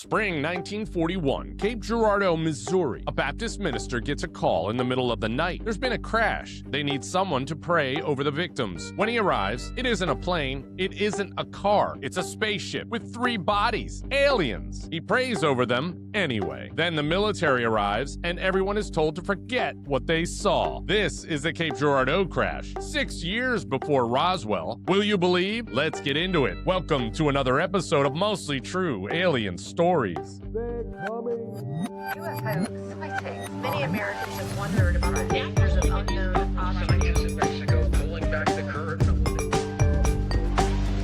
Spring 1941, Cape Girardeau, Missouri. A Baptist minister gets a call in the middle of the night. There's been a crash. They need someone to pray over the victims. When he arrives, it isn't a plane, it isn't a car. It's a spaceship with 3 bodies. Aliens. He prays over them anyway. Then the military arrives, and everyone is told to forget what they saw. This is the Cape Girardeau crash, 6 years before Roswell. Will you believe? Let's get into it. Welcome to another episode of Mostly True Alien Stories. UFO sightings. Many Americans have wondered about the dangers of unknown objects. Scientists in Mexico pulling back the curtain.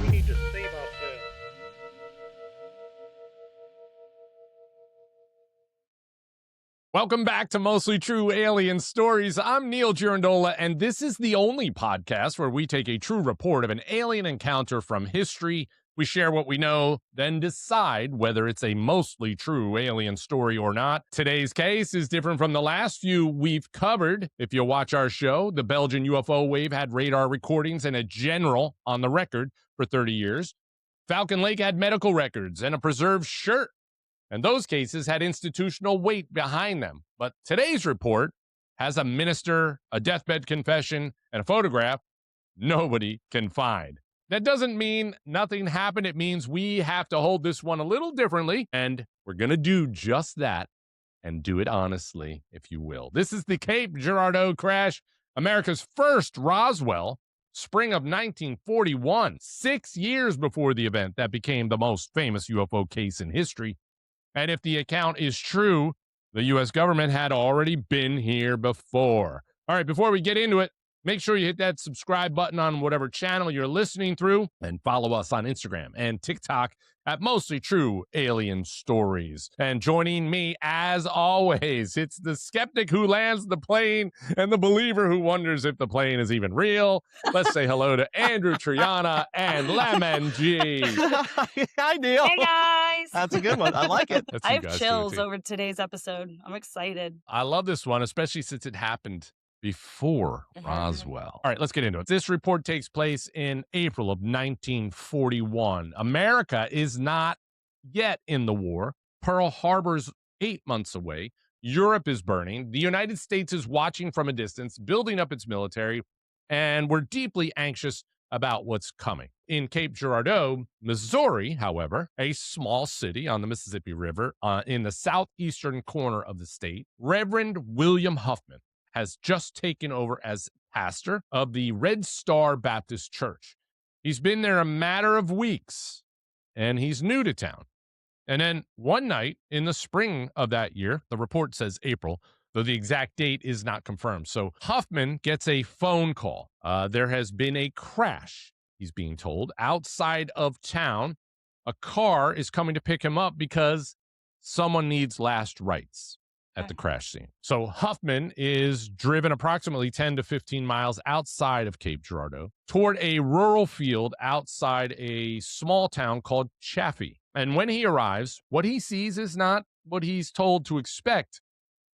We need to save ourselves. Welcome back to Mostly True Alien Stories. I'm Neil Girandola, and this is the only podcast where we take a true report of an alien encounter from history. We share what we know, then decide whether it's a mostly true alien story or not. Today's case is different from the last few we've covered. If you watch our show, the Belgian UFO wave had radar recordings and a general on the record for 30 years. Falcon Lake had medical records and a preserved shirt. And those cases had institutional weight behind them. But today's report has a minister, a deathbed confession, and a photograph nobody can find. That doesn't mean nothing happened. It means we have to hold this one a little differently, and we're going to do just that and do it honestly, if you will. This is the Cape Girardeau crash, America's first Roswell, spring of 1941, 6 years before the event that became the most famous UFO case in history. And if the account is true, the U.S. government had already been here before. All right, before we get into it, make sure you hit that subscribe button on whatever channel you're listening through and follow us on Instagram and TikTok at Mostly True Alien Stories. And joining me, as always, it's the skeptic who lands the plane and the believer who wonders if the plane is even real. Let's say hello to Andrew Triana and Lemon G. Hi, Neil. Hey, guys. That's a good one. I like it. That's I you have guys chills doing it. over today's episode. I'm excited. I love this one, especially since it happened before Roswell. All right, let's get into it. This report takes place in April of 1941. America is not yet in the war. Pearl Harbor's 8 months away. Europe is burning. The United States is watching from a distance, building up its military, and we're deeply anxious about what's coming. In Cape Girardeau, Missouri, however, a small city on the Mississippi River in the southeastern corner of the state, Reverend William Huffman has just taken over as pastor of the Red Star Baptist Church. He's been there a matter of weeks, and he's new to town. And then one night in the spring of that year, the report says April, though the exact date is not confirmed. So Huffman gets a phone call. There has been a crash, he's being told, outside of town. A car is coming to pick him up because someone needs last rites at the crash scene. So Huffman is driven approximately 10 to 15 miles outside of Cape Girardeau toward a rural field outside a small town called Chaffee. And when he arrives, what he sees is not what he's told to expect.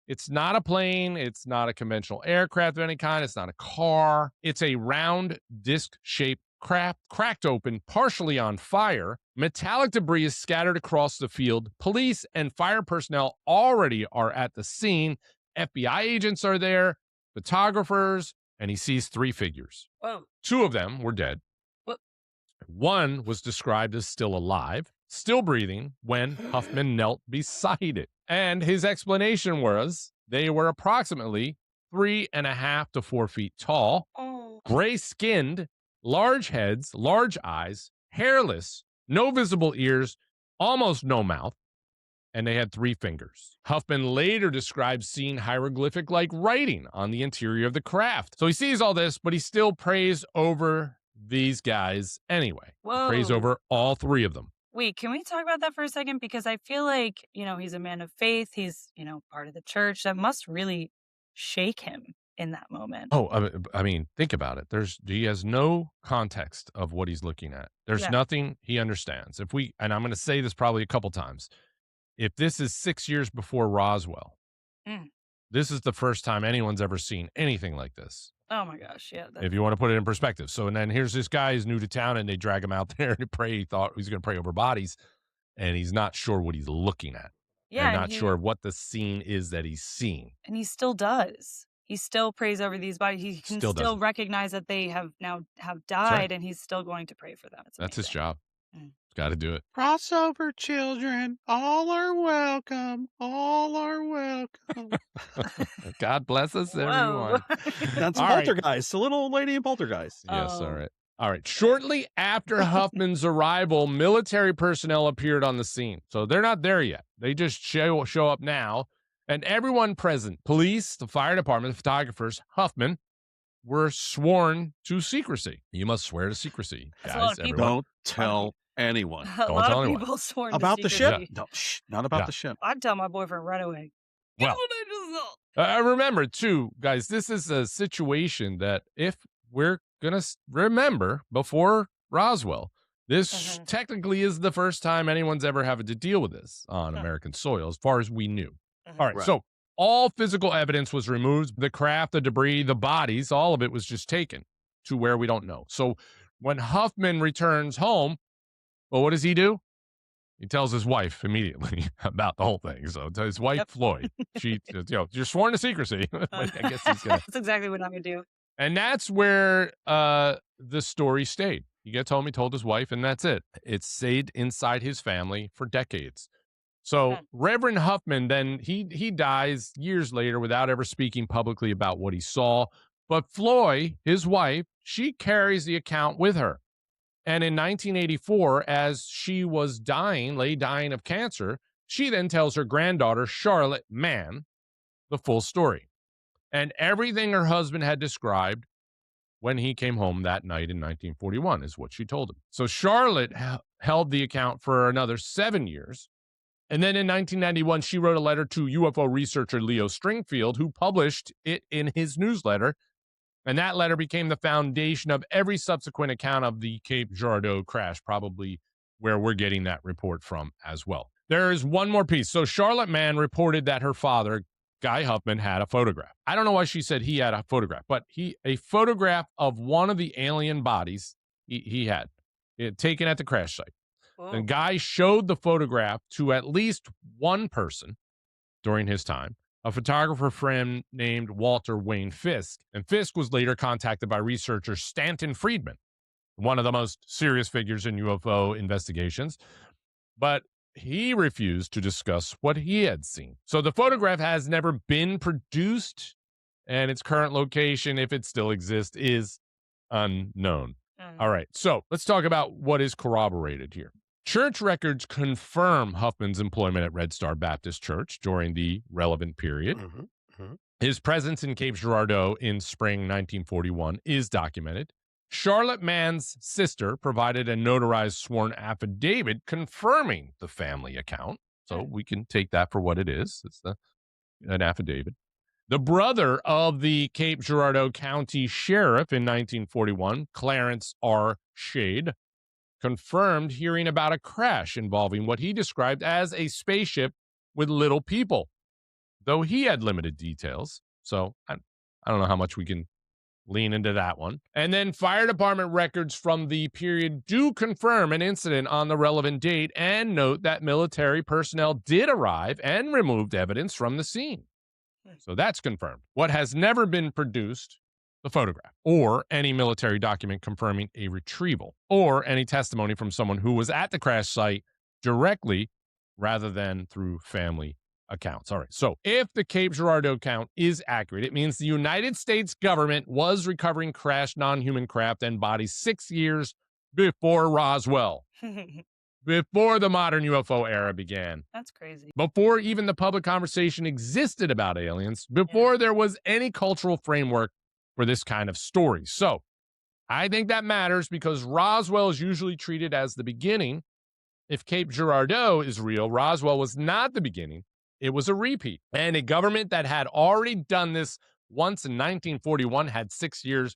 It's not a plane. It's not a conventional aircraft of any kind. It's not a car. It's a round disc-shaped craft, cracked open, partially on fire. Metallic debris is scattered across the field. Police and fire personnel already are at the scene. FBI agents are there, photographers, and he sees 3 figures. Whoa. 2 of them were dead. What? One was described as still alive, still breathing, when Huffman knelt beside it. And his explanation was they were approximately 3.5 to 4 feet tall, gray-skinned, large heads, large eyes, hairless, no visible ears, almost no mouth, and they had 3 fingers. Huffman later described seeing hieroglyphic-like writing on the interior of the craft. So he sees all this, but he still prays over these guys anyway. Whoa. Prays over all 3 of them. Wait, can we talk about that for a second? Because I feel like, he's a man of faith. He's, part of the church. That must really shake him in that moment. Oh, I mean, think about it. He has no context of what he's looking at. There's nothing he understands. And I'm going to say this probably a couple times. If this is 6 years before Roswell, this is the first time anyone's ever seen anything like this. Oh my gosh, yeah. If you want to put it in perspective. So, and then here's this guy who's new to town and they drag him out there to pray. He thought he was going to pray over bodies. and he's not sure what he's looking at. Yeah, and and not sure what the scene is that he's seeing. And he still does. He still prays over these bodies. He can Still still does it. recognize that they have right. died, and he's still going to pray for them. That's his amazing. job. Mm. Got to do it. Crossover children, all are welcome. All are welcome. God bless us, everyone. Whoa. That's All right. Poltergeist, the little old lady in Poltergeist. Yes, all Oh. right. All right. Shortly after Huffman's arrival, military personnel appeared on the scene. So they're not there yet. They just show up now. And everyone present, police, the fire department, the photographers, Huffman, were sworn to secrecy. You must swear to secrecy, That's a lot guys. of people. Everyone. Don't tell anyone A Don't lot tell of anyone. people sworn about to the ship. secrecy. No, not about Yeah. the ship. I'd tell my boyfriend right away. Well, remember, too, guys, this is a situation that if we're going to remember before Roswell, this technically is the first time anyone's ever had to deal with this on American soil, as far as we knew. All right, Right. so all physical evidence was removed. The craft, the debris, the bodies, all of it was just taken to where we don't know. So when Huffman returns home, well, what does he do? He tells his wife immediately about the whole thing. So to his wife, Floyd, she, you're sworn to secrecy. I guess he's gonna. That's exactly what I'm going to do. And that's where the story stayed. He gets home, he told his wife, and that's it. It stayed inside his family for decades. So Reverend Huffman, then he dies years later without ever speaking publicly about what he saw. But Floyd, his wife, she carries the account with her. And in 1984, as she was lay dying of cancer, she then tells her granddaughter, Charlotte Mann, the full story. And everything her husband had described when he came home that night in 1941 is what she told him. So Charlotte held the account for another 7 years. And then in 1991, she wrote a letter to UFO researcher Leo Stringfield, who published it in his newsletter. And that letter became the foundation of every subsequent account of the Cape Girardeau crash, probably where we're getting that report from as well. There is one more piece. So Charlotte Mann reported that her father, Guy Huffman, had a photograph. I don't know why she said he had a photograph, but a photograph of one of the alien bodies he had taken at the crash site. Whoa. The guy showed the photograph to at least one person during his time, a photographer friend named Walter Wayne Fisk. And Fisk was later contacted by researcher Stanton Friedman, one of the most serious figures in UFO investigations. But he refused to discuss what he had seen. So the photograph has never been produced, and its current location, if it still exists, is unknown. All right, so let's talk about what is corroborated here. Church records confirm Huffman's employment at Red Star Baptist Church during the relevant period. His presence in Cape Girardeau in spring 1941 is documented. Charlotte Mann's sister provided a notarized sworn affidavit confirming the family account. So we can take that for what it is. It's an affidavit. The brother of the Cape Girardeau County Sheriff in 1941, Clarence R. Shade, confirmed hearing about a crash involving what he described as a spaceship with little people, though he had limited details. So I don't know how much we can lean into that one. And then fire department records from the period do confirm an incident on the relevant date and note that military personnel did arrive and removed evidence from the scene. So that's confirmed. What has never been produced, the photograph, or any military document confirming a retrieval, or any testimony from someone who was at the crash site directly rather than through family accounts. All right. So if the Cape Girardeau count is accurate, it means the United States government was recovering crashed non-human craft and bodies 6 years before Roswell, before the modern UFO era began, That's crazy. before even the public conversation existed about aliens, before there was any cultural framework for this kind of story. So I think that matters because Roswell is usually treated as the beginning. If Cape Girardeau is real, Roswell was not the beginning. It was a repeat. And a government that had already done this once in 1941 had 6 years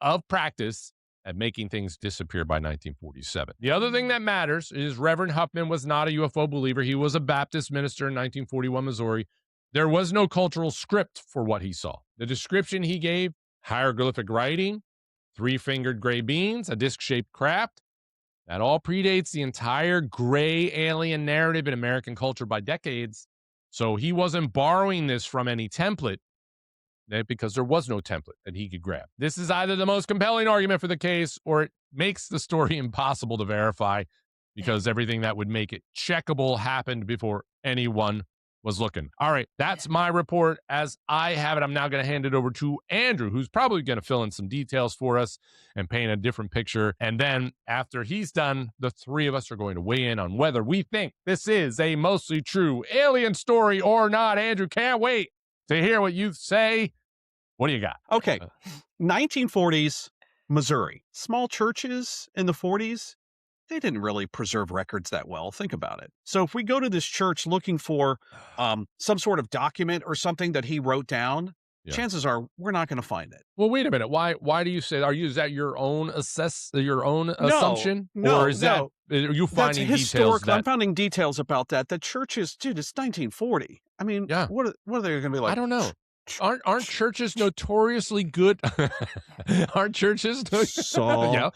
of practice at making things disappear by 1947. The other thing that matters is Reverend Huffman was not a UFO believer. He was a Baptist minister in 1941, Missouri. There was no cultural script for what he saw. The description he gave, hieroglyphic writing, 3-fingered gray beans, a disc-shaped craft, That all predates the entire gray alien narrative in American culture by decades. So he wasn't borrowing this from any template because there was no template that he could grab. This is either the most compelling argument for the case or it makes the story impossible to verify because everything that would make it checkable happened before anyone was looking. All right, that's my report as I have it. I'm now going to hand it over to Andrew, who's probably going to fill in some details for us and paint a different picture. And then after he's done, the three of us are going to weigh in on whether we think this is a mostly true alien story or not. Andrew, can't wait to hear what you say. What do you got? Okay. 1940s, Missouri. Small churches in the 40s, they didn't really preserve records that well. Think about it. So if we go to this church looking for some sort of document or something that he wrote down, chances are we're not going to find it. Well, wait a minute. Why do you say, is that your own assumption? No, or is that, are you finding details I'm finding details about that. The church is, dude, it's 1940. I mean, what are they going to be like? I don't know. Aren't churches notoriously good? Aren't churches? So yeah.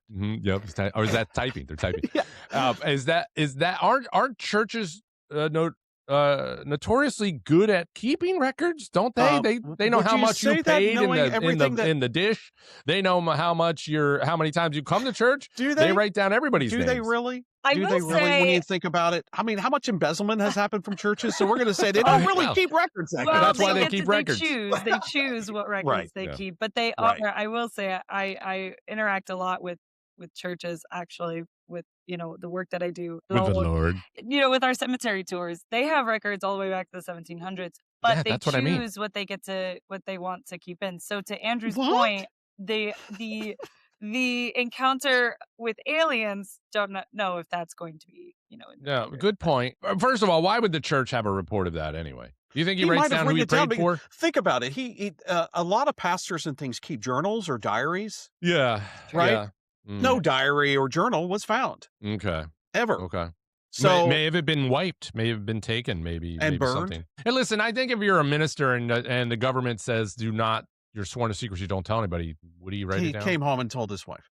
Yep. Or is that typing? They're typing. Aren't churches notoriously good at keeping records? Don't they? They know how much you paid in the dish. They know how many times you come to church. Do they? They write down everybody's names. Do they really? Do they really? When you think about it, I mean, how much embezzlement has happened from churches? So we're going to say they don't really keep records. That's why they keep records. They choose what records they keep, but they are. I will say, I interact a lot with churches actually. With the work that I do with the Lord, with our cemetery tours, they have records all the way back to the 1700s, but they choose what they want to keep in. So to Andrew's point, the encounter with aliens don't know if that's going to be good point. First of all, why would the church have a report of that anyway? Do you think he writes down who he prayed for? Think about it. He a lot of pastors and things keep journals or diaries. Yeah. Right. Yeah. No diary or journal was found. Okay. Ever. Okay. So may have been wiped, may have been taken, maybe burned. Something. And listen, I think if you're a minister and the government says you're sworn to secrecy, don't tell anybody. Would he write it down? He came home and told his wife.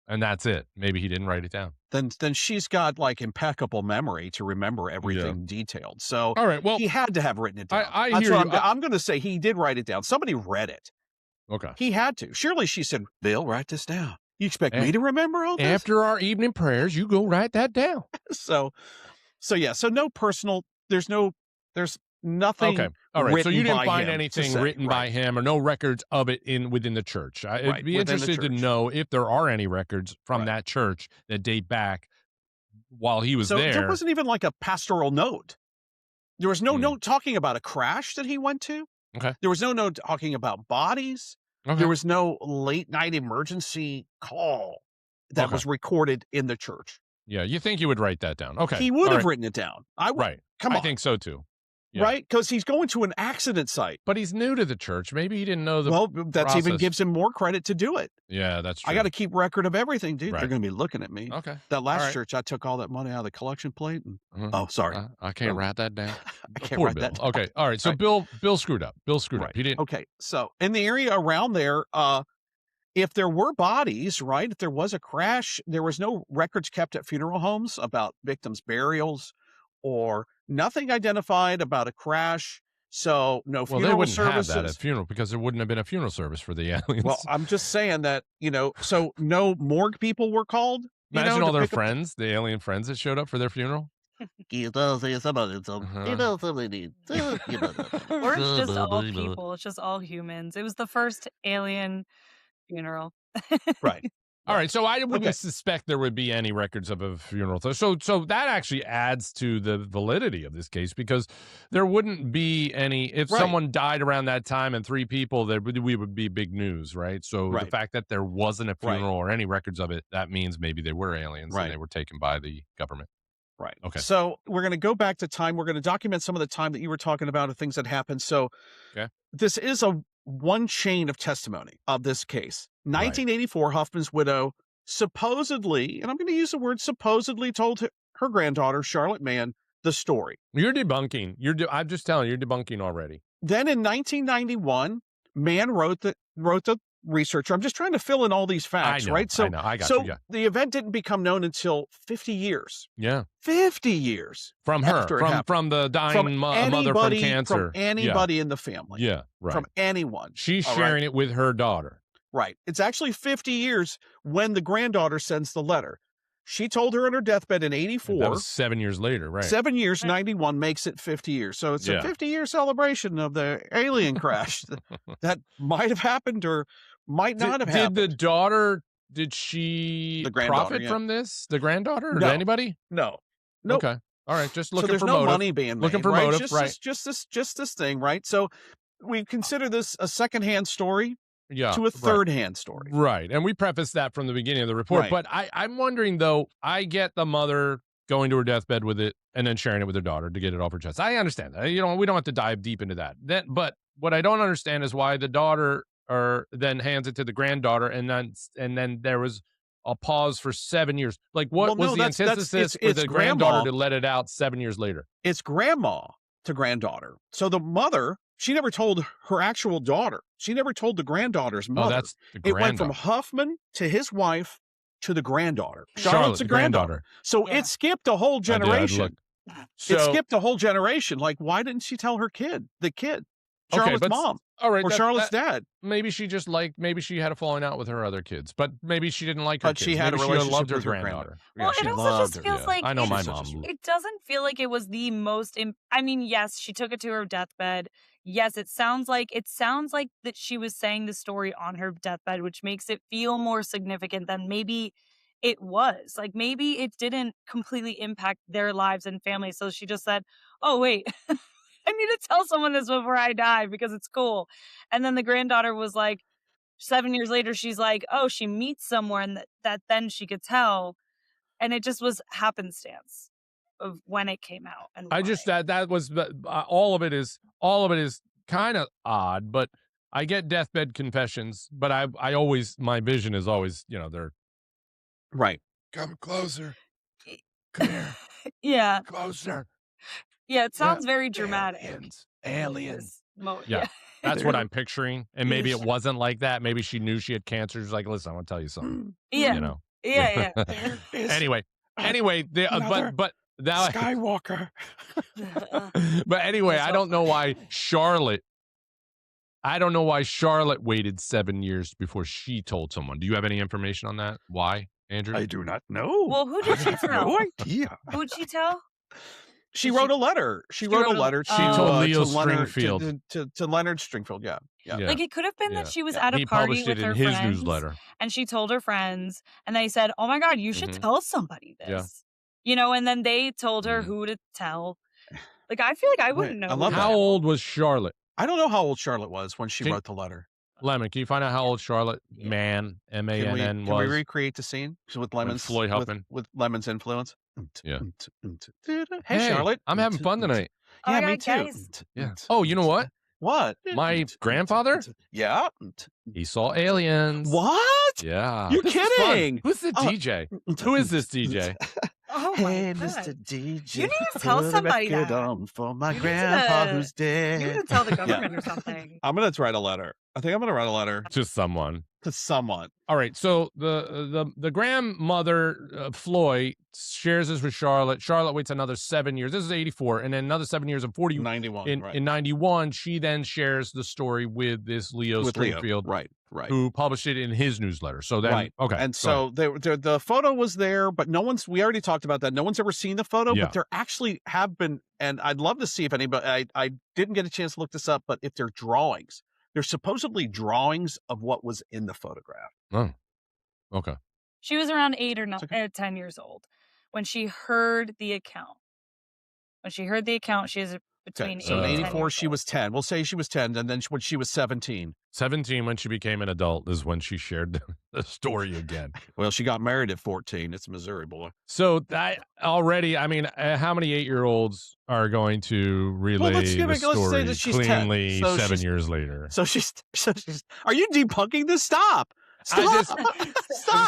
And that's it. Maybe he didn't write it down. Then she's got like impeccable memory to remember everything detailed. So all right, well, he had to have written it down. I hear you. I'm going to say he did write it down. Somebody read it. Okay. He had to. Surely she said, Bill, write this down. You expect me to remember all this? After our evening prayers, you go write that down. So no personal, there's nothing. Okay. All right. So you didn't find him anything written by him or no records of it within the church. I'd be interested to know if there are any records from that church that date back while he was there. There wasn't even like a pastoral note. There was no note talking about a crash that he went to. Okay. There was no note talking about bodies. Okay. There was no late night emergency call that was recorded in the church. Yeah, you think he would write that down? Okay, he would have written it down. Come on, I think so too. Yeah. Right, because he's going to an accident site. But he's new to the church. Maybe he didn't know the. Well, that even gives him more credit to do it. Yeah, that's true. I got to keep record of everything, dude. They're going to be looking at me. Okay. That last church, I took all that money out of the collection plate. And, oh, sorry, I can't write that down. I can't write that down. Okay, all right. So Bill screwed up. Bill screwed up. He didn't. Okay, so in the area around there, if there were bodies, right? If there was a crash, there was no records kept at funeral homes about victims' burials or nothing identified about a crash. So no funeral services. Well, they wouldn't have that at funeral because there wouldn't have been a funeral service for the aliens. Well, I'm just saying that, so no morgue people were called. Imagine all their friends, the alien friends that showed up for their funeral. Or it's just all people. It's just all humans. It was the first alien funeral. Right. All right, so I wouldn't suspect there would be any records of a funeral. So that actually adds to the validity of this case because there wouldn't be any if someone died around that time and 3 people, we would be big news, right? So the fact that there wasn't a funeral or any records of it, that means maybe they were aliens and they were taken by the government. Right. Okay. So we're going to go back to time. We're going to document some of the time that you were talking about and things that happened. So this is one chain of testimony of this case. 1984, Huffman's widow supposedly, and I'm going to use the word supposedly, told her granddaughter, Charlotte Mann, the story. You're debunking. I'm just telling you, you're debunking already. Then in 1991, Mann wrote the researcher. I'm just trying to fill in all these facts, right? So, I know. I got so you. Yeah. the event didn't become known until 50 years. Yeah. 50 years From her, from the dying mother from cancer. From anybody in the family. Yeah, right. From anyone. She's sharing it with her daughter. Right. It's actually 50 years when the granddaughter sends the letter. She told her on her deathbed in 84. That was 7 years later, right? 7 years, 91 makes it 50 years. So it's a 50-year celebration of the alien crash that might have happened or might not have happened. Did the daughter, the profit from this? The granddaughter? No. Anybody? No. Nope. Okay. All right. Just looking so there's for no motive. money being made. Looking for right? motive, Just this thing, right? So we consider this a secondhand story to a third-hand story. Right. And we prefaced that from the beginning of the report. Right. But I'm wondering, though, I get the mother going to her deathbed with it and then sharing it with her daughter to get it off her chest. I understand that. You know, we don't have to dive deep into that. But what I don't understand is why the daughter then hands it to the granddaughter and then there was a pause for 7 years. Like, what was the antithesis for the granddaughter to let it out 7 years later? It's grandma to granddaughter. So the mother, she never told her actual daughter. She never told the granddaughter's mother. Oh, that's the It went from Huffman to his wife to the granddaughter. Charlotte's a granddaughter. So it skipped a whole generation. It skipped a whole generation. Like, why didn't she tell her kid, Charlotte's mom? All right, or Charlotte's dad. Maybe she just maybe she had a falling out with her other kids, but maybe she didn't like her But kids. she had maybe a relationship loved her with her granddaughter. Well, it also just feels like I know my mom. It doesn't feel like it was the most. I mean, yes, she took it to her deathbed. Yes, it sounds like that she was saying the story on her deathbed, which makes it feel more significant than maybe it was. Like, maybe it didn't completely impact their lives and families. So she just said, "Oh wait." I need to tell someone this before I die because it's cool. And then the granddaughter was like, 7 years later, she's like, oh, she meets someone that then she could tell. And it just was happenstance of when it came out. And I just, that was, all of it is kind of odd, but I get deathbed confessions, but I always, my vision is always, they're right. Come closer. Come here. Yeah. Closer. Yeah, it sounds very dramatic. Aliens. Yeah, that's what I'm picturing. And maybe it wasn't like that. Maybe she knew she had cancer. She's like, listen, I want to tell you something. Yeah. Yeah. Anyway, but now Skywalker. But anyway, I don't know why Charlotte waited 7 years before she told someone. Do you have any information on that? Why, Andrew? I do not know. Well, who did she tell? No idea. Who'd she tell? She wrote a letter. She wrote a letter to Leo Stringfield. To Leonard Stringfield, yeah. Like, it could have been that she was at a party with her friends. He published it in his newsletter. And she told her friends, and they said, oh my God, you should tell somebody this. And then they told her who to tell. Like, I feel like I wouldn't know. How old was Charlotte? I don't know how old Charlotte was when she wrote the letter. Lemon, can you find out how old Charlotte Mann, M-A-N-N, was? Can we recreate the scene with Lemon's Floyd Huffman? With Lemon's influence? Yeah. Hey, Charlotte. I'm having fun tonight. Yeah, me too. Guys. Yeah. Oh, you know what? What? My grandfather? Yeah. He saw aliens. What? Yeah. You're kidding. Who's the DJ? Who is this DJ? Oh hey, my Mr. DJ. You need to tell somebody that. For my grandpa who's dead. You need to tell the government or something. I'm going to write a letter. I think I'm going to write a letter. To someone. All right. So the grandmother, Floyd, shares this with Charlotte. Charlotte waits another 7 years. This is 84. And then another 7 years in 91. In 91, she then shares the story with this Leo Stringfield. Right. Who published it in his newsletter. So then, okay. And so the photo was there, but we already talked about that. No one's ever seen the photo, but there actually have been, and I'd love to see if anybody, I didn't get a chance to look this up, but if they're drawings, they're supposedly drawings of what was in the photograph. Oh, okay. She was around 8 or 10 years old when she heard the account. She is between 8 so in and 84, she was 10. We'll say she was 10, and then when she was 17. 17, when she became an adult, is when she shared the story again. Well, she got married at 14. It's a Missouri boy. So that already, I mean, how many 8-year-olds are going to relay the story cleanly 7 years later? So she's. Are you debunking this? Stop. Stop.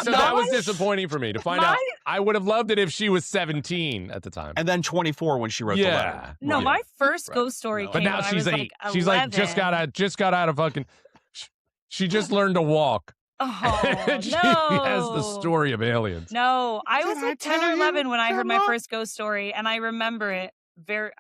So that was disappointing for me to find out. I would have loved it if she was 17 at the time. And then 24 when she wrote the letter. No, my first ghost story came but now when she's I was 8. She's like, just got out of fucking... She just learned to walk. Oh, She no. has the story of aliens. No, I was Did I like 10 tell or you, 11 when I heard my Grandma? first ghost story, and I remember it very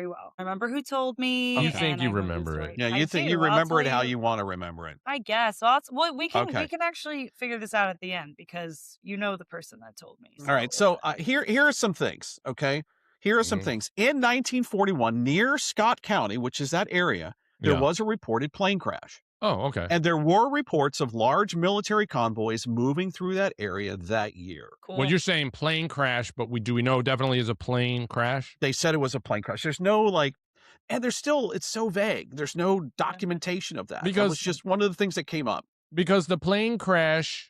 well. I remember who told me. You think and you I heard the remember it. story. Yeah, I you think do. you I'll remember it tell how you- you want to remember it. I guess. Well, we can Okay. actually figure this out at the end because you know the person that told me. All right. So here are some things. Okay. Here are some Mhm. things. In 1941, near Scott County, which is that area, there Yeah. was a reported plane crash. Oh, okay. And there were reports of large military convoys moving through that area that year. Cool. Well, you're saying plane crash, but do we know definitely is a plane crash? They said it was a plane crash. There's no and there's still, it's so vague. There's no documentation of that. That Because- was just one of the things that came up. Because the plane crash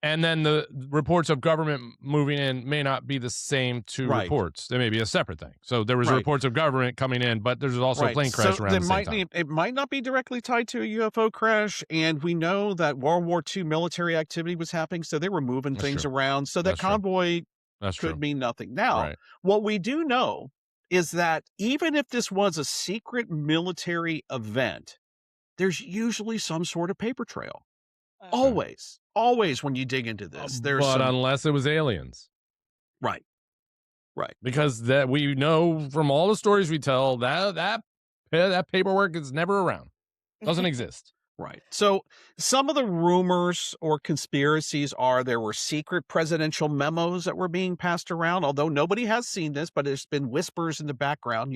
and then the reports of government moving in may not be the same two Right. reports. They may be a separate thing. So there was Right. reports of government coming in, but there's also a Right. plane crash So around the same time. it might not be directly tied to a UFO crash, and we know that World War II military activity was happening, so they were moving That's things true. around. So that That's true. convoy That's true. could mean nothing. Now, Right. what we do know is that even if this was a secret military event, there's usually some sort of paper trail. Always when you dig into this, there's but some, unless it was aliens. right. Because that we know from all the stories we tell that paperwork is never around. Doesn't exist. Right. So some of the rumors or conspiracies are there were secret presidential memos that were being passed around, although nobody has seen this, but there's been whispers in the background,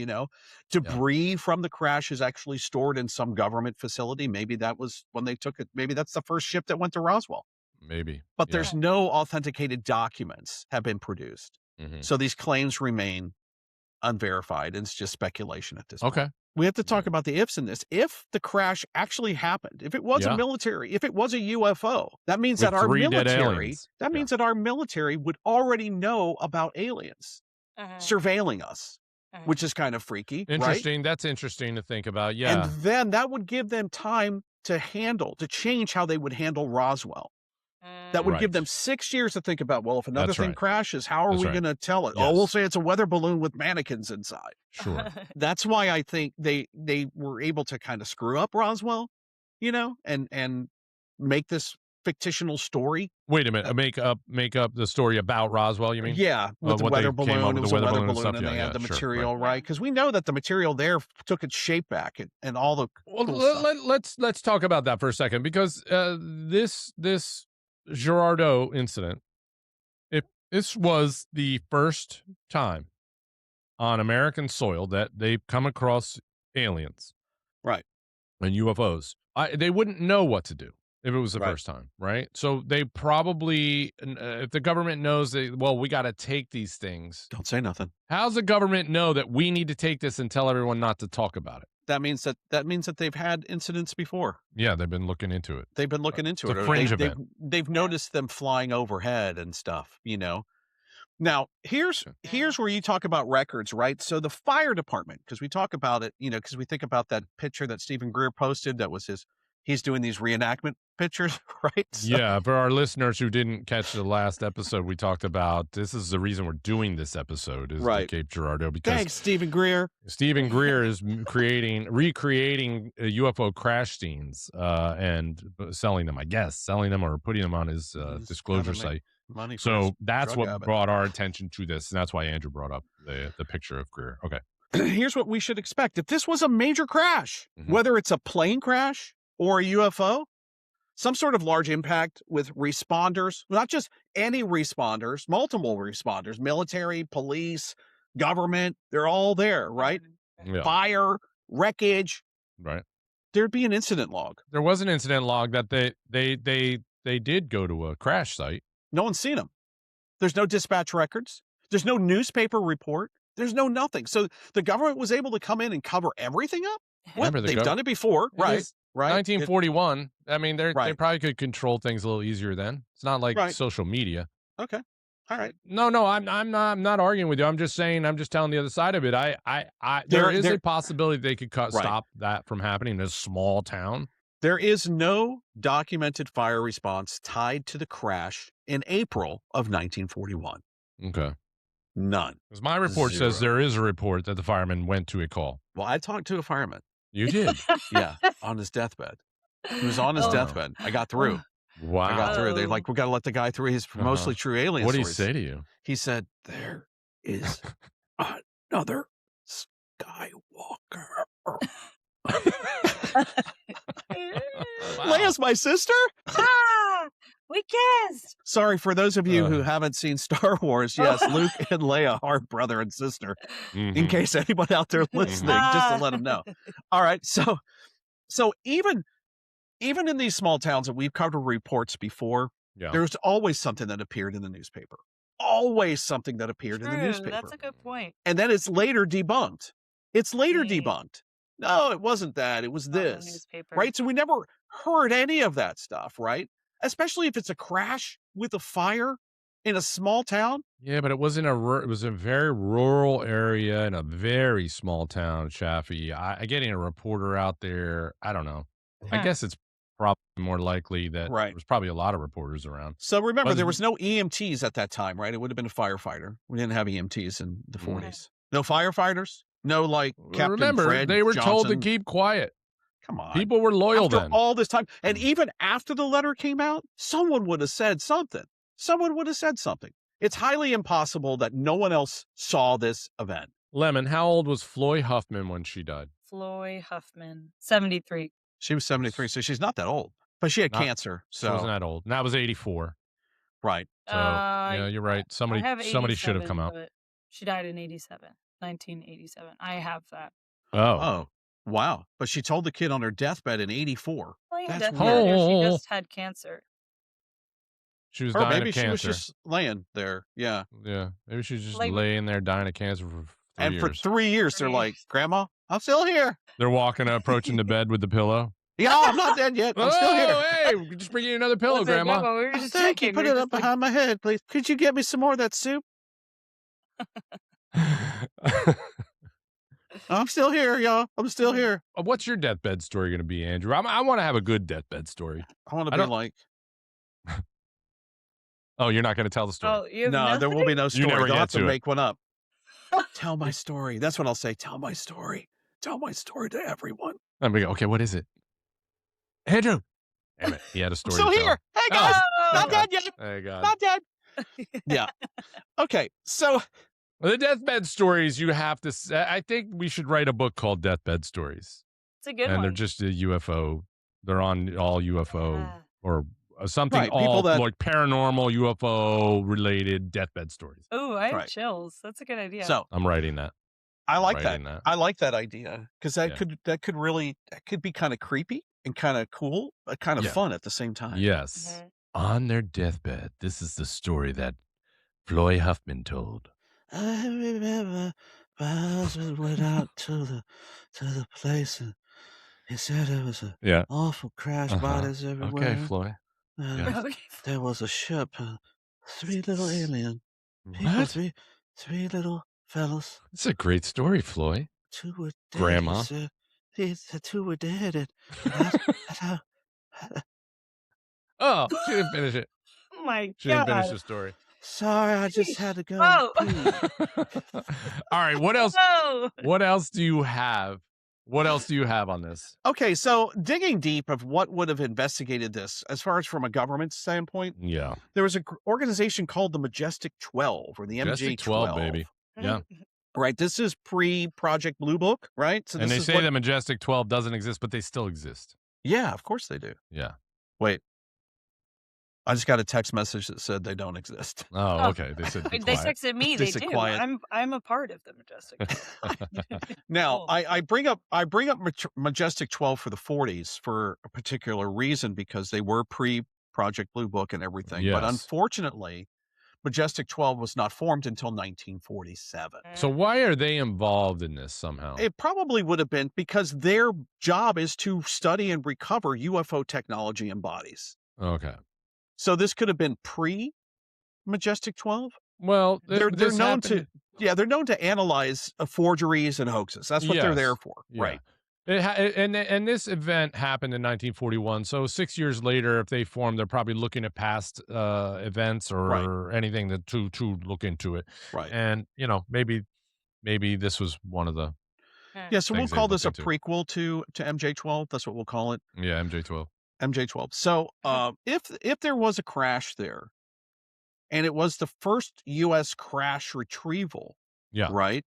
debris from the crash is actually stored in some government facility. Maybe that was when they took it. Maybe that's the first ship that went to Roswell, Maybe. but Yeah. there's no authenticated documents have been produced. Mhm. So these claims remain unverified. And it's just speculation at this point. Okay. We have to talk about the ifs in this. If the crash actually happened, if it was Yeah. a military, if it was a UFO, that means With that our 3 dead military, aliens. that means that our military would already know about aliens surveilling us, which is kind of freaky, right? Interesting. That's interesting to think about. Yeah. And then that would give them time to change how they would handle Roswell. That would give Right. them 6 years to think about, well, if another That's thing right. crashes, how are That's we right. going to tell it? Yes. Oh, we'll say it's a weather balloon with mannequins inside. Sure. That's why I think they were able to kind of screw up Roswell, and make this fictional story. Wait a minute. Make up the story about Roswell, you mean? Yeah, with the what they weather came up balloon. with It the was a weather weather balloon and balloon, stuff. and Yeah, they had yeah, the sure, material, right? Because we know that the material there took its shape back and all the Well, cool stuff. let's talk about that for a second because this Girardeau incident, if this was the first time on American soil that they've come across aliens, Right. and UFOs, they wouldn't know what to do if it was the Right. first time, right? So they probably, if the government knows we got to take these things. Don't say nothing. How's the government know that we need to take this and tell everyone not to talk about it? That means that they've had incidents before. Yeah, they've been looking into it. They've been looking into it's it. a or fringe they've, event. they've noticed them flying overhead and stuff, Now, here's where you talk about records, right? So the fire department, because we talk about it, because we think about that picture that Stephen Greer posted that was he's doing these reenactment pictures, right? So, Yeah, for our listeners who didn't catch the last episode, we talked about this is the reason we're doing this episode is Right. the Cape Girardeau because Thanks, Stephen Greer. Stephen Greer is recreating UFO crash scenes and selling them or putting them on his He's disclosure gotta make site. Money for So his that's drug what habit. brought our attention to this, and that's why Andrew brought up the picture of Greer. Okay. Here's what we should expect. If this was a major crash, Mhm. whether it's a plane crash or a UFO, some sort of large impact with responders, not just any responders, multiple responders, military, police, government, they're all there, right? Yeah. Fire, wreckage, Right. there'd be an incident log. There was an incident log that they did go to a crash site. No one's seen them. There's no dispatch records. There's no newspaper report. There's no nothing. So the government was able to come in and cover everything up. What? Remember, the They've gov- done it before, It right? is Right. 1941. I mean, they Right. probably could control things a little easier then. It's not like Right. social media. Okay. All right. No, I'm not arguing with you. I'm just telling the other side of it. There is a possibility they could Right. stop that from happening in a small town. There is no documented fire response tied to the crash in April of 1941. Okay. None. Because my report says Zero. there is a report that the fireman went to a call. Well, I talked to a fireman. You did. Yeah, on his deathbed. He was on his Oh. deathbed. I got through. Wow. I got through. They're Oh. like, we got to let the guy through his mostly true alien What did he stories. say to you? He said, there is another Skywalker. Leia's my sister? Ah, we kissed. Sorry, for those of you who haven't seen Star Wars, yes, Luke and Leia are brother and sister, in case anyone out there listening, just to let them know. All right, so even in these small towns that we've covered reports before, there's always something that appeared in the newspaper. Always something that appeared in the newspaper. That's a good point. And then it's later debunked. Debunked. No, it wasn't that. It was this. Right? So we never heard any of that stuff, right? Especially if it's a crash with a fire in a small town. Yeah, but it wasn't it was a very rural area in a very small town, Shafi. Getting a reporter out there, I don't know. I guess it's probably more likely that there was probably a lot of reporters around. So remember, there was no EMTs at that time, right? It would have been a firefighter. We didn't have EMTs in the 40s. No firefighters? No, like, Captain Remember, Fred they were Johnson. told to keep quiet. Come on. People were loyal after then. all this time. And even after the letter came out, someone would have said something. It's highly impossible that no one else saw this event. Lemon, how old was Floy Huffman when she died? Floy Huffman, 73. She was 73, so she's not that old. But she had cancer. So she wasn't that old. And that was 84. Right. So, yeah, you're right. Somebody should have come out. She died in 1987. I have that. Oh, wow. But she told the kid on her deathbed in 84. That's she just had cancer. She was dying maybe of cancer. She was just laying there. Yeah. Yeah. Maybe she was just laying there dying of cancer for 3 years. And for 3 years, they're like, Grandma, I'm still here. They're approaching the bed with the pillow. Yeah, I'm not dead yet. I'm still here. Hey, we just bring you another pillow, Grandma. No, we were just Thank you. checking. Put it up behind my head, please. Could you get me some more of that soup? I'm still here, y'all. I'm still here. What's your deathbed story going to be, Andrew? I want to have a good deathbed story. I want to be like... Oh, you're not going to tell the story? Oh, you have no, nothing? there will be no story. You never They'll get have to to it. make one up. Tell my story. That's what I'll say. Tell my story. Tell my story to everyone. And we go, okay, what is it? Andrew. Damn it. He had a story. I'm still to here. tell. Hey, guys. Oh, Not dead yet. Hey, God. Not dead. Yeah. Okay. So The deathbed stories you have to I think we should write a book called Deathbed Stories. It's a good And one. they're just a UFO. They're on all UFO or something Right, all that- like paranormal UFO related deathbed stories. Oh, I have Right. chills. That's a good idea. So I'm writing that. I like Writing that. that. I like that idea because that Yeah. could be kind of creepy and kind of cool, but kind of Yeah. fun at the same time. Yes. On their deathbed, this is the story that Floy Huffman told. I remember I went out to the place and he said there was a Yeah. awful crash, bodies everywhere. Okay, Floy. And Yes. Okay. there was a ship, 3 little alien people, What? three little fellas. It's a great story, Floy. 2 were dead. Grandma. The 2 were dead, and I, Oh, she didn't finish it. Oh my She didn't God. finish the story. sorry, I just had to go. Oh. pee. All right, what else? No. What else do you have? What else do you have on this? Okay, so digging deep of what would have investigated this, as far as from a government standpoint, Yeah. there was an organization called the Majestic 12 or the Majestic MJ12. 12, baby. Yeah. Right. This is pre-Project Blue Book, right? So And this they is say what- the Majestic 12 doesn't exist, but they still exist. Yeah, of course they do. Yeah. Wait. I just got a text message that said they don't exist. Oh, okay. They said be They quiet. texted me. They They said do. quiet. I'm a part of the Majestic. Now, Cool. I bring up Majestic 12 for the 40s for a particular reason because they were pre-Project Blue Book and everything. But Yes. unfortunately, Majestic 12 was not formed until 1947. So why are they involved in this somehow? It probably would have been because their job is to study and recover UFO technology and bodies. Okay. So this could have been pre-Majestic 12. Well, They're this known happened- they're known to analyze forgeries and hoaxes. That's what they're Yes. there for, Yeah. right? And this event happened in 1941. So 6 years later, if they formed, they're probably looking at past events or anything to look into it. Right. And maybe this was one of the Yeah, so we'll things they call this a looked into. prequel to MJ-12. That's what we'll call it. Yeah, MJ-12. MJ-12. So, if there was a crash there, and it was the first U.S. crash retrieval, Yeah. right?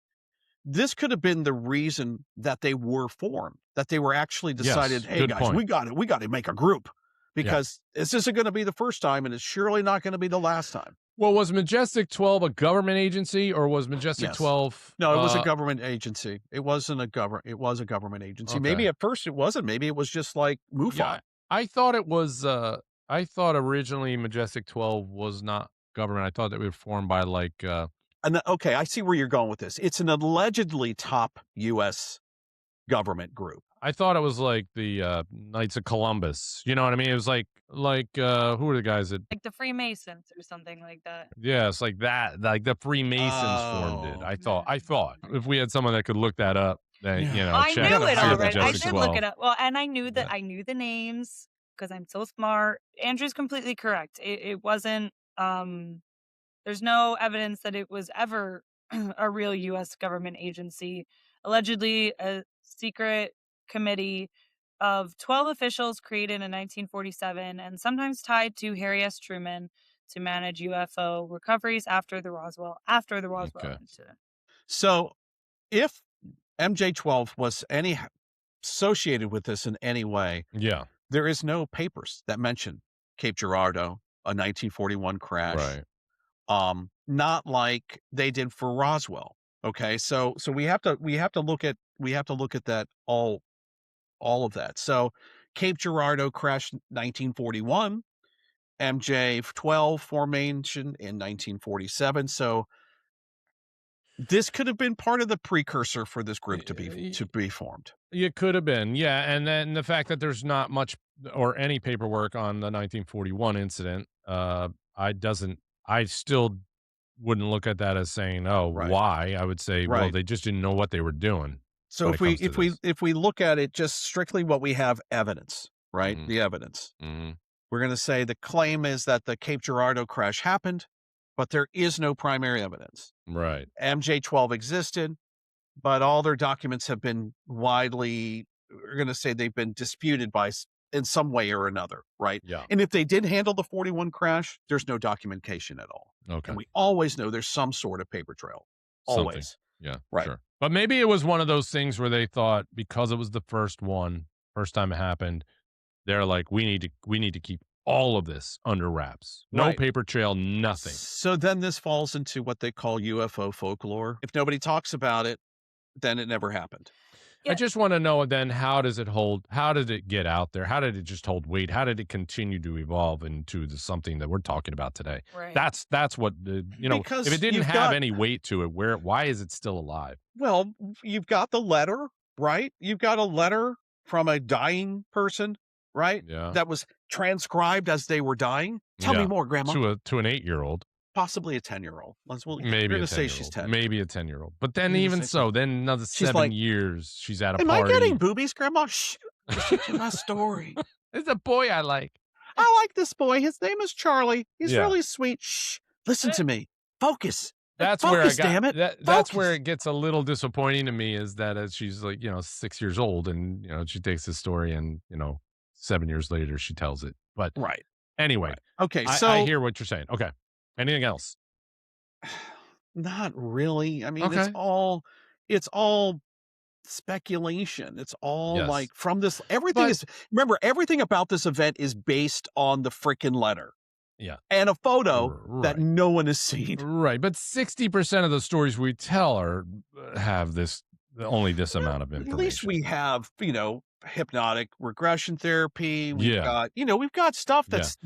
This could have been the reason that they were formed, that they were actually decided, Yes, hey good guys, point. we got to make a group because this isn't going to be the first time, and it's surely not going to be the last time. Well, was Majestic 12 a government agency, or was Majestic Yes. 12? No, it was a government agency. It wasn't a government. It was a government agency. Maybe Okay. at first it wasn't. Maybe it was just like MUFON. Yeah, I thought it was. I thought originally Majestic 12 was not government. I thought that we were formed by like. And okay, I see where you're going with this. It's an allegedly top U.S. government group. I thought it was like the Knights of Columbus. You know what I mean? It was like who are the guys that? Like the Freemasons or something like that. Yeah, it's like that. Like the Freemasons formed it. I thought if we had someone that could look that up, then I check knew it see what already. I Majestic did 12. look it up. Well, and I knew that I knew the names because I'm so smart. Andrew's completely correct. It wasn't. There's no evidence that it was ever a real U.S. government agency. Allegedly, a secret committee of 12 officials created in 1947 and sometimes tied to Harry S. Truman to manage UFO recoveries after the Roswell incident. So, if MJ-12 was associated with this in any way, there is no papers that mention Cape Girardeau, a 1941 crash. Right. Not like they did for Roswell. Okay, so we have to look at that all of that. So Cape Girardeau crashed 1941, MJ-12 formation in 1947. So this could have been part of the precursor for this group to be formed. It could have been, yeah. And then the fact that there's not much or any paperwork on the 1941 incident, I still wouldn't look at that as saying, oh, why? I would say, well, they just didn't know what they were doing. So if we look at it just strictly what we have evidence, right? Mhm. The evidence. Mm-hmm. We're going to say the claim is that the Cape Girardeau crash happened, but there is no primary evidence. Right. MJ-12 existed, but all their documents have been we're going to say they've been disputed in some way or another, right? Yeah. And if they did handle the 41 crash, there's no documentation at all. Okay. And we always know there's some sort of paper trail. Always. Something. Yeah. Right. Sure. But maybe it was one of those things where they thought because it was the first time it happened, they're like, we need to keep all of this under wraps. No paper trail, nothing. So then this falls into what they call UFO folklore. If nobody talks about it, then it never happened. Yeah. I just want to know then, how does it hold? How did it get out there? How did it just hold weight? How did it continue to evolve into something that we're talking about today? Right. That's what Because if it didn't have any weight to it, why is it still alive? Well, you've got the letter, right? You've got a letter from a dying person, right? Yeah. That was transcribed as they were dying. Tell me more, Grandma. To an 8-year-old. Possibly a 10-year-old. Maybe a 10-year-old. She's 10. Maybe a 10-year-old. But then even so, then another 7 years, she's at a party. Am I getting boobies, Grandma? Shh. Listen to my story. It's a boy I like. I like this boy. His name is Charlie. He's really sweet. Shh. Listen to me. Focus. That's Focus, where I got. damn it. That's where it gets a little disappointing to me, is that as she's like 6 years old, and she takes this story, and 7 years later she tells it. But anyway, okay. So I hear what you're saying. Okay, anything else? Not really. I mean, it's all speculation. It's all like from this. Remember, everything about this event is based on the freaking letter. Yeah. And a photo that no one has seen. Right. But 60% of the stories we tell have only this amount of information. At least we have, hypnotic regression therapy. We've got stuff that's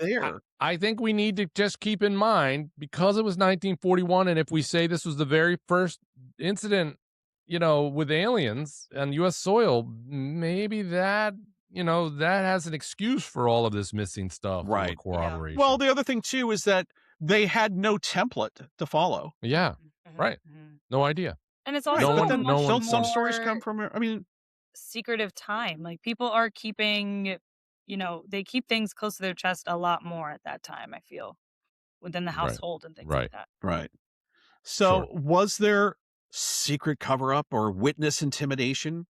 there. I think we need to just keep in mind, because it was 1941, and if we say this was the very first incident, with aliens on U.S. soil, maybe that has an excuse for all of this missing stuff. Right. Corroboration. Well, the other thing too is that they had no template to follow. Yeah. Right. No idea. And it's also don't some stories come from? I mean, secretive time. Like, people are keeping, they keep things close to their chest a lot more at that time, I feel, within the household and things like that. Right. So was there secret cover-up or witness intimidation?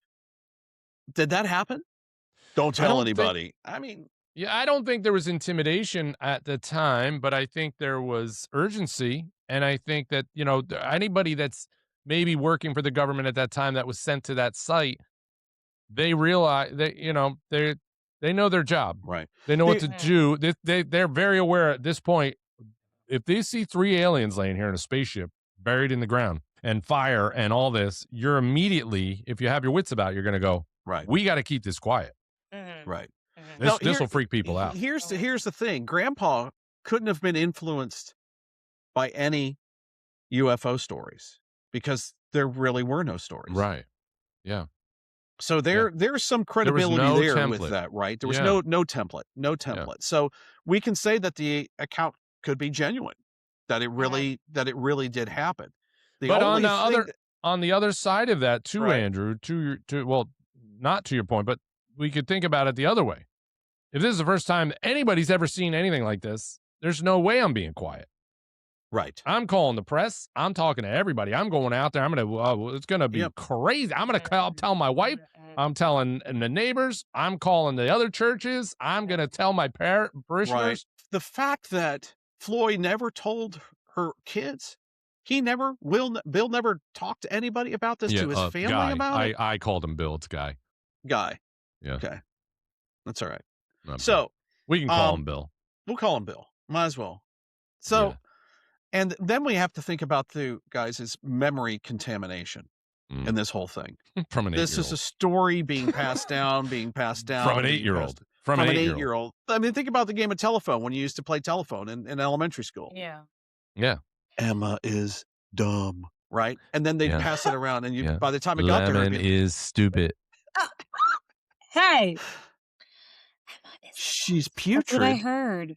Did that happen? Don't tell anybody. I mean, yeah, I don't think there was intimidation at the time, but I think there was urgency. And I think that, anybody that's maybe working for the government at that time that was sent to that site, they realize that, they know their job. right. They know what to Mhm. do. They're very aware at this point. If they see 3 aliens laying here in a spaceship buried in the ground and fire and all this, you're immediately, if you have your wits about, you're going to go, Right. we got to keep this quiet. Mhm. Right. Mhm. Now, This will freak people out. Here's the thing. Grandpa couldn't have been influenced by any UFO stories because there really were no stories. Right. Yeah. So there's some credibility no there with template. that, right? There was Yeah. no template. So we can say that the account could be genuine, that it really did happen. The But only thing on the other side of that too, Right. Andrew, well, not to your point, but we could think about it the other way. If this is the first time anybody's ever seen anything like this, there's no way I'm being quiet. right. I'm calling the press. I'm talking to everybody. I'm going out there. It's going to be Yep. crazy. I'm going to tell my wife. I'm telling the neighbors. I'm calling the other churches. I'm going to tell my parishioners. Right. The fact that Floyd never told her kids, Bill never talked to anybody about this, to his family Guy. about it. I called him Bill. It's Guy. Guy. Yeah. Okay. That's all right. Not So Bill. We can call him Bill. we'll call him Bill. Might as well. So, Yeah. and then we have to think about is memory contamination in this whole thing. From an 8-year-old. This is a story being passed down. From an being 8-year-old. passed- From From an an 8-year-old. 8-year-old. I mean, think about the game of telephone when you used to play telephone in elementary school. Yeah. Yeah. Emma is dumb, right? And then they'd Yeah. pass it around, and Yeah. by the time it got there, it'd Lemon be, is stupid. Hey. she's That's what I putrid. heard.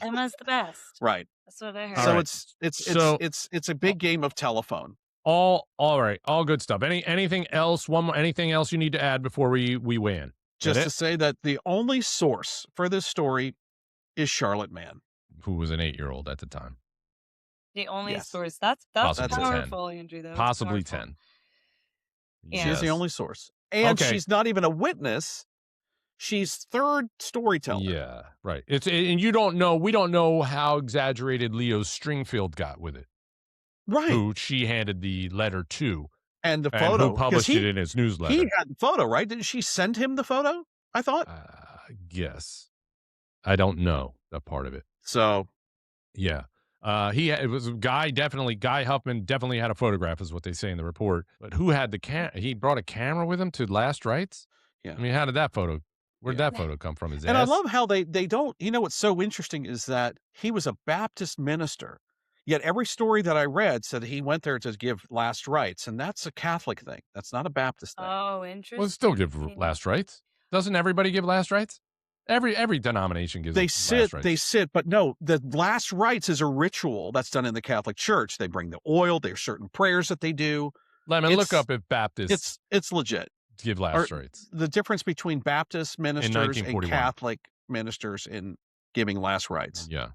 Emma's the best. Right. That's what I heard. All So right. it's a big game of telephone. All right. All good stuff. Anything else? Anything else you need to add before we weigh in? Just to say that the only source for this story is Charlotte Mann. Who was an 8-year-old at the time. The only Yes. source. That's Possibly 10. powerful, Andrew. That's Possibly powerful. 10. Yeah. She's the only source. And Okay. she's not even a witness. She's third storyteller. Yeah, right. And you don't know. We don't know how exaggerated Leo Stringfield got with it. Right. Who she handed the letter to, And the and photo. who 'cause published it in his newsletter. He had the photo, right? Didn't she send him the photo? I thought. Yes. I don't know that part of it. So Yeah. It was Guy Huffman definitely had a photograph, is what they say in the report. But who had the he brought a camera with him to Last Rites? Yeah. I mean, how did that photo, where'd Yeah. that photo come from? His And ass? I love how they don't, what's so interesting is that he was a Baptist minister. Yet every story that I read said he went there to give last rites, and that's a Catholic thing. That's not a Baptist thing. Oh, interesting. Well, still give Last Rites. Doesn't everybody give Last Rites? Every denomination gives Last Rites. But no, the last rites is a ritual that's done in the Catholic Church. They bring the oil, there's certain prayers that they do. Lemon, look up if Baptists It's legit. give Last Rites. The difference between Baptist ministers and 1941. Catholic ministers in giving last rites. Yeah.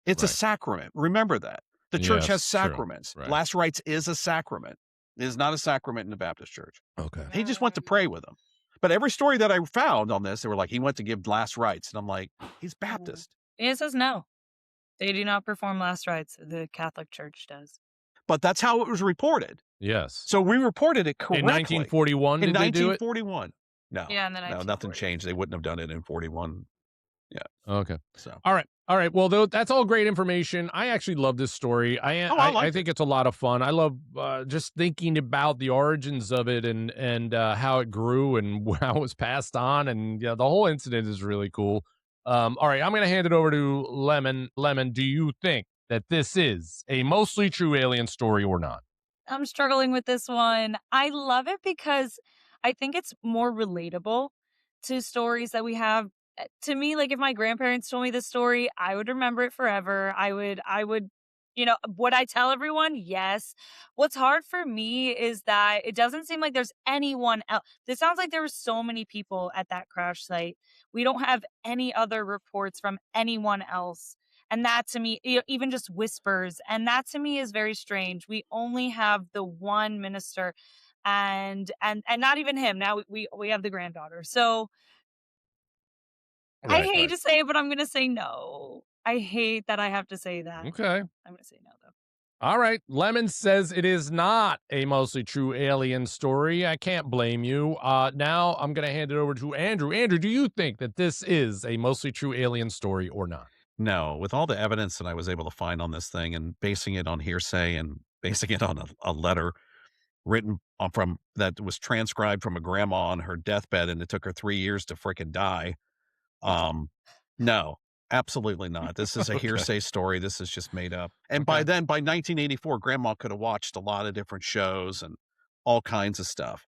It's a Right. sacrament. Remember that. The church Yes, has true. sacraments. Right. Last rites is a sacrament. It is not a sacrament in the Baptist church. Okay. He just went to pray with them. But every story that I found on this, they were like, he went to give last rites. And I'm like, he's Baptist. It says no. They do not perform last rites. The Catholic Church does. But that's how it was reported. Yes. So we reported it correctly. In 1941, In did they do it? 1941. No. Yeah, and then No, nothing changed. They wouldn't have done it in 41. Okay. So All right. Well, that's all great information. I actually love this story. I liked think it's a lot of fun. I love just thinking about the origins of it and how it grew and how it was passed on. And the whole incident is really cool. All right. I'm going to hand it over to Lemon. Lemon, do you think that this is a mostly true alien story or not? I'm struggling with this one. I love it because I think it's more relatable to stories that we have. To me, like if my grandparents told me this story, I would remember it forever. I would, would I tell everyone? Yes. What's hard for me is that it doesn't seem like there's anyone else. This sounds like there were so many people at that crash site. We don't have any other reports from anyone else. And that to me, even just whispers, and that to me is very strange. We only have the one minister, and not even him. Now we have the granddaughter. So I hate to say it, but I'm going to say no. I hate that I have to say that. Okay. I'm going to say no, though. All right. Lemon says it is not a mostly true alien story. I can't blame you. Now I'm going to hand it over to Andrew. Andrew, do you think that this is a mostly true alien story or not? No, with all the evidence that I was able to find on this thing and basing it on hearsay and basing it on a letter written from that was transcribed from a grandma on her deathbed, and it took her 3 years to frickin' die. No, absolutely not. This is a hearsay story. This is just made up. And by 1984, grandma could have watched a lot of different shows and all kinds of stuff.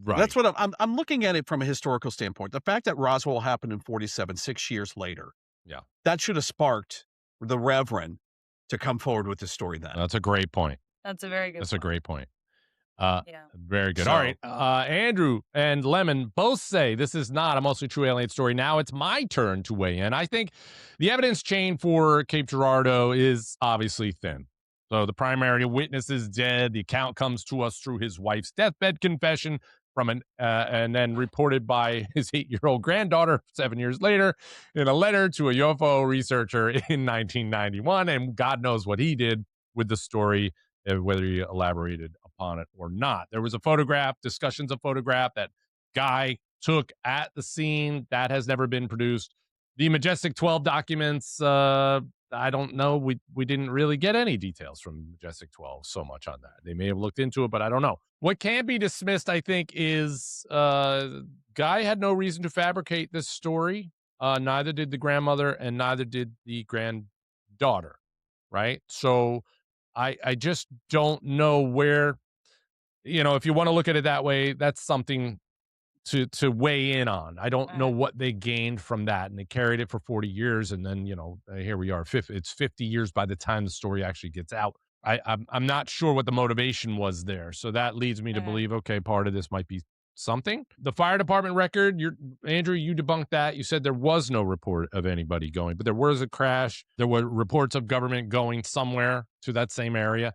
Right. That's what I'm looking at it from a historical standpoint. The fact that Roswell happened in 47, 6 years later. Yeah. That should have sparked the Reverend to come forward with the story then. That's a great point. That's a very good That's point. a great point. Yeah. Very good. So- All right. Andrew and Lemon both say this is not a mostly true alien story. Now it's my turn to weigh in. I think the evidence chain for Cape Girardeau is obviously thin. So the primary witness is dead. The account comes to us through his wife's deathbed confession from and then reported by his 8-year-old granddaughter 7 years later in a letter to a UFO researcher in 1991. And God knows what he did with the story, whether he elaborated upon it or not. There was a photograph, discussions of photograph that Guy took at the scene that has never been produced. The Majestic 12 documents, I don't know. We didn't really get any details from Majestic 12 so much on that. They may have looked into it, but I don't know. What can be dismissed, I think, is Guy had no reason to fabricate this story. Neither did the grandmother and neither did the granddaughter, right? So I just don't know where, if you want to look at it that way, that's something to weigh in on. I don't know what they gained from that, and they carried it for 40 years, and then here we are. It's 50 years by the time the story actually gets out. I'm not sure what the motivation was there, so that leads me to believe, okay, part of this might be something. The fire department record, Andrew, you debunked that. You said there was no report of anybody going, but there was a crash. There were reports of government going somewhere to that same area,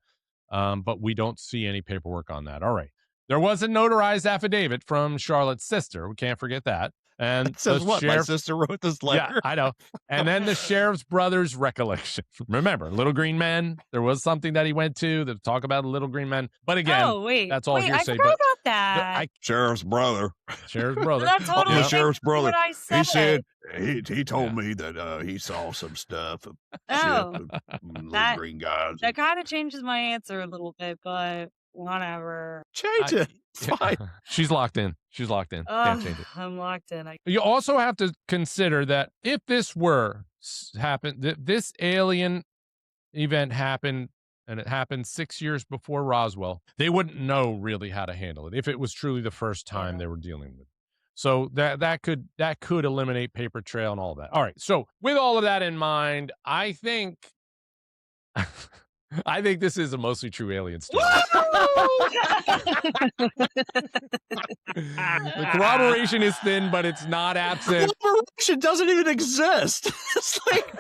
but we don't see any paperwork on that. All right. There was a notarized affidavit from Charlotte's sister. We can't forget that. And It says the what? My sheriff- sister wrote this letter. Yeah, I know. And then the sheriff's brother's recollection. Remember, Little Green Men. There was something that he went to that talk about Little Green Men. But again, that's all I hearsay. forgot But about that. Sheriff's brother. Sheriff's brother. That totally Yeah, sheriff's brother. what I said. He said he told me that he saw some stuff. Oh, Little that- green guys. that kind of changes my answer a little bit, but whatever. Change it. It's fine. She's locked in. Can't change it. I'm locked in. You also have to consider that if this were happened, this alien event happened, and it happened 6 years before Roswell, they wouldn't know really how to handle it if it was truly the first time they were dealing with it. So that could eliminate paper trail and all that. All right. So with all of that in mind, I think this is a mostly true alien story. The corroboration is thin, but it's not absent. Corroboration doesn't even exist. It's like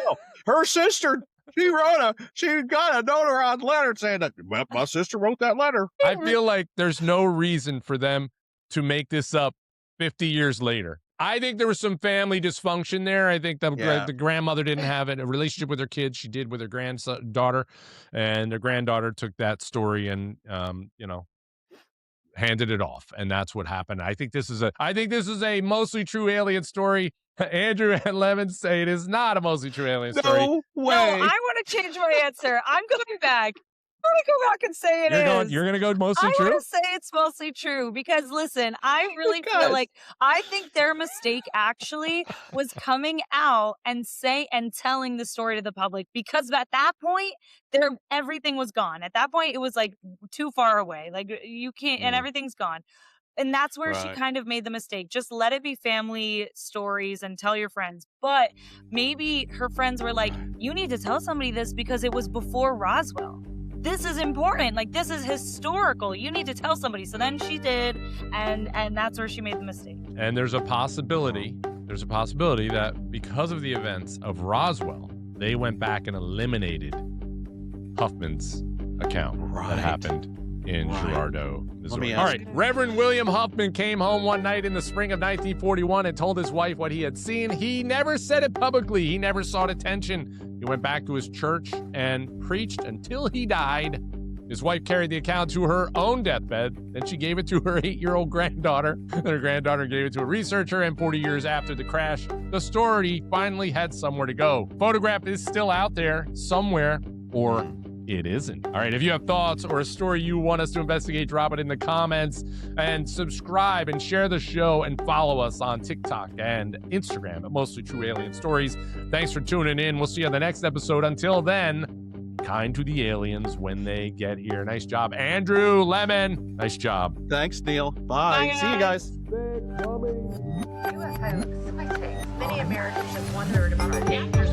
her sister. She got a notarized letter saying that my sister wrote that letter. I feel like there's no reason for them to make this up 50 years later. I think there was some family dysfunction there. I think the grandmother didn't have a relationship with her kids. She did with her granddaughter, and the granddaughter took that story and, handed it off. And that's what happened. I think this is a mostly true alien story. Andrew and Lemon say it is not a mostly true alien story. No way. No, I want to change my answer. I'm going back. I'm going to go back and say it is. You're going to go mostly I true? want to say it's mostly true because, listen, I really feel like I think their mistake actually was coming out and telling the story to the public, because at that point, everything was gone. At that point, it was like too far away. Like you can't, and everything's gone. And that's where she kind of made the mistake. Just let it be family stories and tell your friends. But maybe her friends were like, you need to tell somebody this because it was before Roswell. This is important. Like, this is historical. You need to tell somebody. So then she did, and that's where she made the mistake. And there's a possibility that because of the events of Roswell, they went back and eliminated Huffman's account that happened in Girardeau, Missouri. All right, Reverend William Huffman came home one night in the spring of 1941 and told his wife what he had seen. He never said it publicly. He never sought attention. He went back to his church and preached until he died. His wife carried the account to her own deathbed. Then she gave it to her 8-year-old granddaughter. Then her granddaughter gave it to a researcher, and 40 years after the crash, the story finally had somewhere to go. Photograph is still out there somewhere, or it isn't. All right, if you have thoughts or a story you want us to investigate, drop it in the comments and subscribe and share the show and follow us on TikTok and Instagram at Mostly True Alien Stories. Thanks for tuning in. We'll see you on the next episode. Until then, kind to the aliens when they get here. Nice job, Andrew Lemon. Nice job. Thanks, Neil. Bye. See you guys. UFO sightings. Many Americans have wondered about our dangers